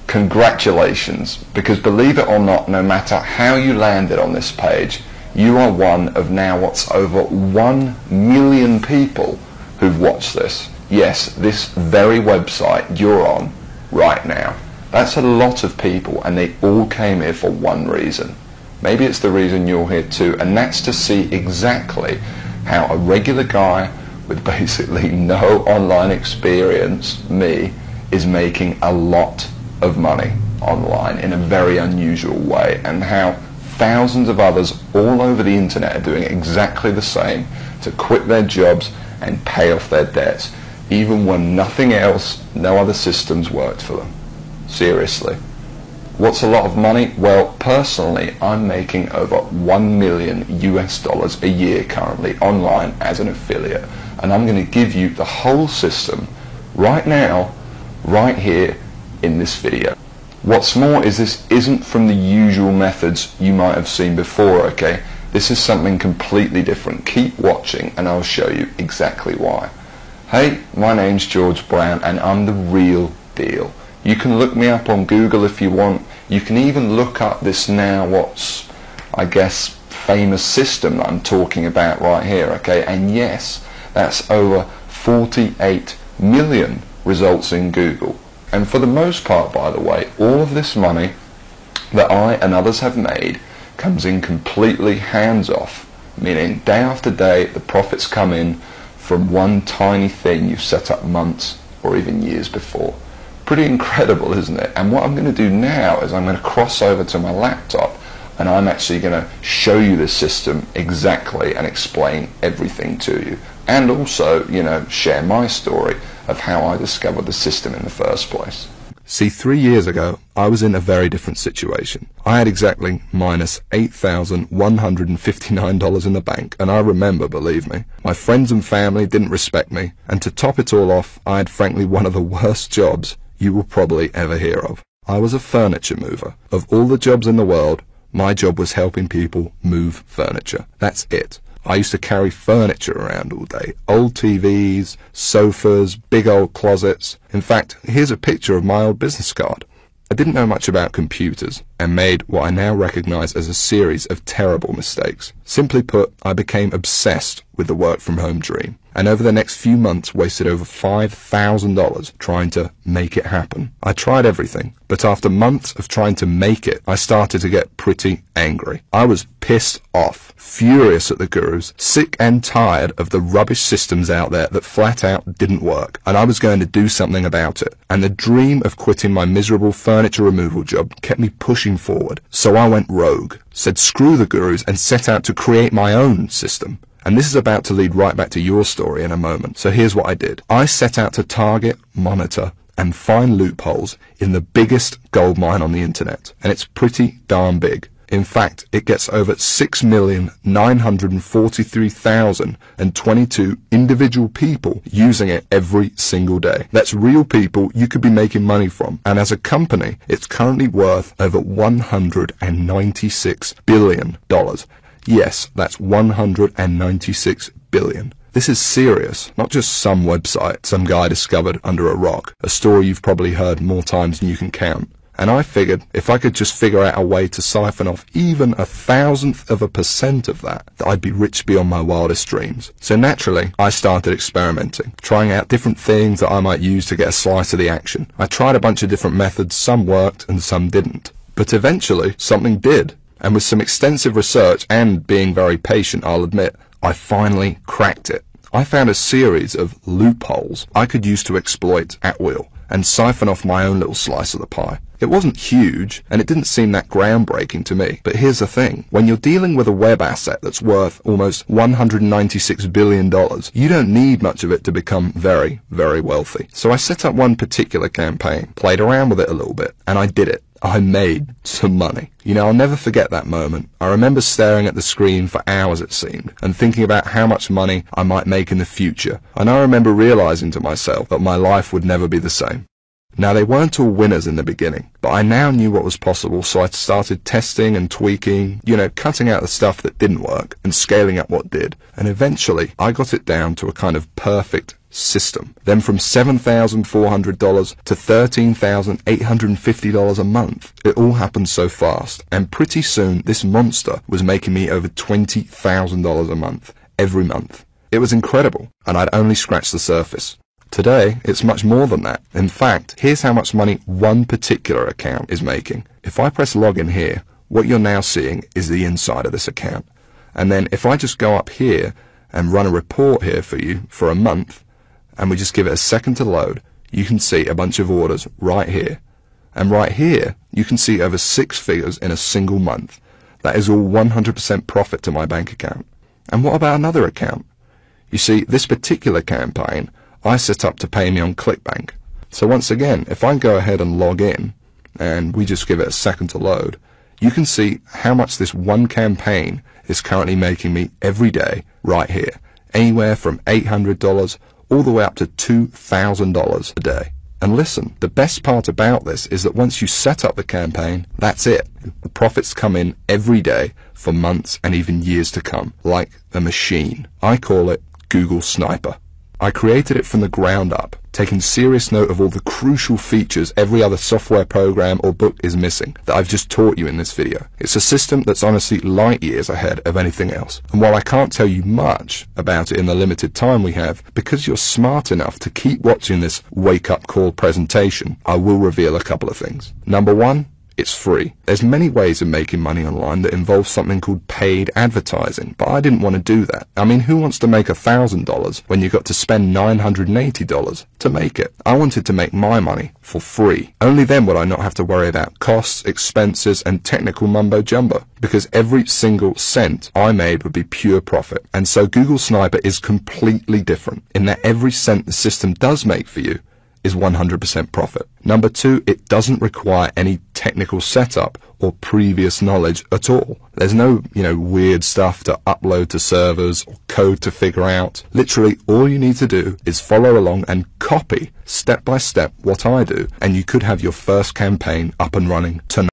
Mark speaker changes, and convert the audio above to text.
Speaker 1: Congratulations, because believe it or not, no matter how you landed on this page, you are one of now what's over 1 million people who've watched this. Yes, this very website you're on right now. That's a lot of people, and they all came here for one reason. Maybe it's the reason you're here too, and that's to see exactly how a regular guy with basically no online experience, me, is making a lot of money online in a very unusual way, and how thousands of others all over the internet are doing exactly the same to quit their jobs and pay off their debts, even when nothing else, no other systems worked for them. Seriously. What's a lot of money? Well, personally, I'm making over $1 million US a year currently online as an affiliate, and I'm going to give you the whole system right now, right here in this video. What's more is this isn't from the usual methods you might have seen before, okay? This is something completely different. Keep watching and I'll show you exactly why. Hey, my name's George Brown and I'm the real deal. You can look me up on Google if you want. You can even look up this now what's, I guess, famous system that I'm talking about right here, okay? And yes, that's over 48 million results in Google. And for the most part, by the way, all of this money that I and others have made comes in completely hands-off, meaning day after day the profits come in from one tiny thing you've set up months or even years before. Pretty incredible, isn't it? And what I'm going to do now is I'm going to cross over to my laptop and I'm actually going to show you this system exactly and explain everything to you. And also, you know, share my story of how I discovered the system in the first place.
Speaker 2: See, 3 years ago, I was in a very different situation. I had exactly minus $8,159 in the bank, and I remember, believe me, my friends and family didn't respect me, and to top it all off, I had frankly one of the worst jobs you will probably ever hear of. I was a furniture mover. Of all the jobs in the world, my job was helping people move furniture. That's it. I used to carry furniture around all day. Old TVs, sofas, big old closets. In fact, here's a picture of my old business card. I didn't know much about computers and made what I now recognize as a series of terrible mistakes. Simply put, I became obsessed with the work from home dream, and over the next few months wasted over $5,000 trying to make it happen. I tried everything, but after months of trying to make it, I started to get pretty angry. I was pissed off, furious at the gurus, sick and tired of the rubbish systems out there that flat out didn't work, and I was going to do something about it. And the dream of quitting my miserable furniture removal job kept me pushing forward. So I went rogue, said screw the gurus, and set out to create my own system. And this is about to lead right back to your story in a moment. So here's what I did. I set out to target, monitor, and find loopholes in the biggest goldmine on the internet. And it's pretty darn big. In fact, it gets over 6,943,022 individual people using it every single day. That's real people you could be making money from. And as a company, it's currently worth over $196 billion. Yes, that's $196 billion. This is serious, not just some website some guy discovered under a rock, a story you've probably heard more times than you can count. And I figured if I could just figure out a way to siphon off even 1,000% of that, I'd be rich beyond my wildest dreams. So naturally, I started experimenting, trying out different things that I might use to get a slice of the action. I tried a bunch of different methods, some worked and some didn't. But eventually, something did. And with some extensive research and being very patient, I'll admit, I finally cracked it. I found a series of loopholes I could use to exploit at will and siphon off my own little slice of the pie. It wasn't huge, and it didn't seem that groundbreaking to me. But here's the thing. When you're dealing with a web asset that's worth almost $196 billion, you don't need much of it to become very, very wealthy. So I set up one particular campaign, played around with it a little bit, and I did it. I made some money. You know, I'll never forget that moment. I remember staring at the screen for hours, it seemed, and thinking about how much money I might make in the future. And I remember realizing to myself that my life would never be the same. Now, they weren't all winners in the beginning, but I now knew what was possible, so I started testing and tweaking, cutting out the stuff that didn't work and scaling up what did. And eventually, I got it down to a kind of perfect system. Then from $7,400 to $13,850 a month. It all happened so fast, and pretty soon this monster was making me over $20,000 a month, every month. It was incredible, and I'd only scratched the surface. Today, it's much more than that. In fact, here's how much money one particular account is making. If I press login here, what you're now seeing is the inside of this account. And then if I just go up here and run a report here for you for a month, and we just give it a second to load, you can see a bunch of orders right here. And right here, you can see over 6 figures in a single month. That is all 100% profit to my bank account. And what about another account? You see, this particular campaign I set up to pay me on ClickBank. So once again, if I go ahead and log in, and we just give it a second to load, you can see how much this one campaign is currently making me every day right here. Anywhere from $800 all the way up to $2,000 a day. And listen, the best part about this is that once you set up the campaign, that's it. The profits come in every day for months and even years to come, like a machine. I call it Google Sniper. I created it from the ground up, taking serious note of all the crucial features every other software program or book is missing that I've just taught you in this video. It's a system that's honestly light years ahead of anything else. And while I can't tell you much about it in the limited time we have, because you're smart enough to keep watching this wake-up call presentation, I will reveal a couple of things. Number one, it's free. There's many ways of making money online that involve something called paid advertising, but I didn't want to do that. I mean, who wants to make $1,000 when you've got to spend $980 to make it? I wanted to make my money for free. Only then would I not have to worry about costs, expenses, and technical mumbo-jumbo, because every single cent I made would be pure profit. And so Google Sniper is completely different in that every cent the system does make for you is 100% profit. Number two, it doesn't require any technical setup or previous knowledge at all. There's no, weird stuff to upload to servers or code to figure out. Literally, all you need to do is follow along and copy step by step what I do, and you could have your first campaign up and running tonight.